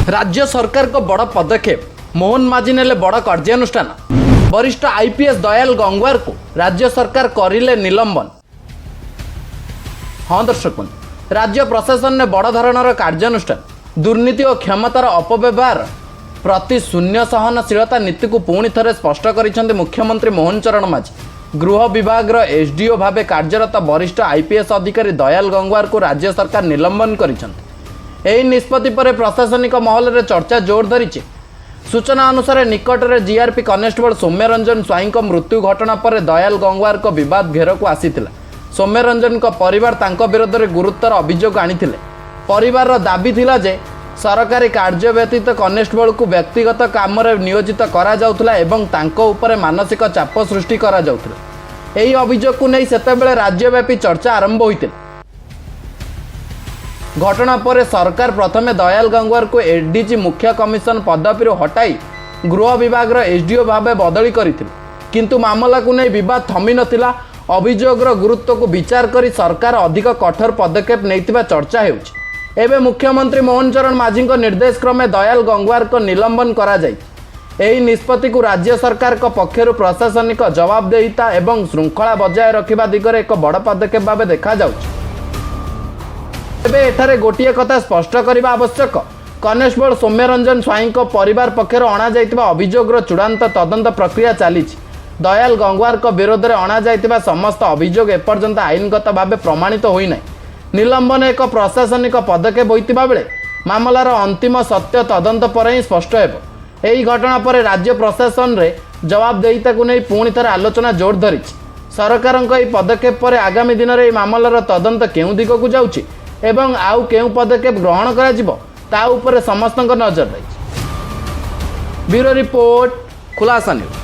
राज्य सरकार को बड़ पदक्षेप मोहन माझी नेले बड़ कार्यानुष्ठान। वरिष्ठ आईपीएस दयाल गंगवार को राज्य सरकार करिले निलंबन। हाँ दर्शक बंधु, राज्य प्रशासन ने बड़ धरणर कार्यानुष्ठान दुर्नीति और क्षमतार अपव्यवहार प्रति शून्य सहनशीलता नीति को पुणी थे स्पष्ट कर मुख्यमंत्री मोहन चरण माझी। गृह विभाग एसडीओ भावे कार्यरत वरिष्ठ आईपीएस अधिकारी दयाल गंगवार को राज्य सरकार निलंबन करिसेंते। एही निष्पत्ति पर प्रशासनिक महल में चर्चा जोर धरी। सूचना अनुसार निकट में जीआरपी कनेस्टेबल सौम्य रंजन स्वाई मृत्यु घटना पर दयाल गंगवार को विवाद घेर को आसीथिला। सौम्य रंजन को परिवार तांको विरोध में गुरुतर अभियोग आनिथिले। परिवार दाबी थिला जे सरकारी कार्य व्यतीत कनेस्टेबल को व्यक्तिगत काम में नियोजित करा जाउथला एवं तांको ऊपर मानसिक चाप सृष्टि करा जाउथला। एही अभियोग को नहीं सेतेबेले राज्यव्यापी चर्चा आरंभ होइतिला। घटना पर सरकार प्रथमे दयाल गंगवार को एडीजी मुख्य कमिशन पदवी हटाई गृह विभाग एसडीओ भाव बदली करथिले, किंतु मामला को नहीं विवाद थमी नथिला। अभियोगर गुरुत्व को विचार करी सरकार अधिक कठोर पदक्षेप नैतिबा चर्चा हेउछि। एबे मुख्यमंत्री मोहन चरण माझी निर्देश क्रमे दयाल गंगवार को निलंबन करा जाय। एही निष्पत्ति को राज्य सरकार को पक्षरु प्रशासनिक जवाबदेहिता एवं श्रृंखला बजाय रखिबा दिगरे एक बड़ पदक्षेप भाव देखा जाउछि। एबे एठारे गोटिए कथा स्पष्ट करने आवश्यक। कनेस्टेबल सौम्य रंजन स्वाई परिवार पक्षर अणा जाइतिबा अभियोगर चूड़ांत तदंत प्रक्रिया चली। दयाल गंगवार विरोध में अणा जाइतिबा समस्त अभियोग एपर्यंत आईनगत भाव प्रमाणित होई नै। निलंबन एक प्रशासनिक पदक्षेप होइतिबा बेले मामलार अंतिम सत्य तदंत पर ही स्पष्ट हेबो। एही घटना पर राज्य प्रशासन रे जवाबदेहिता को नहीं पुणी थरे आलोचना जोर धरी। सरकारक एही पदक्षेप पर आगामी दिन में मामलार तदंत केउं दिग को जाउछि एवं आउ केउं पदक्षेप ग्रहण करा जिवो ता ऊपर समस्तक नजर रही। ब्यूरो रिपोर्ट, खुलासा न्यूज।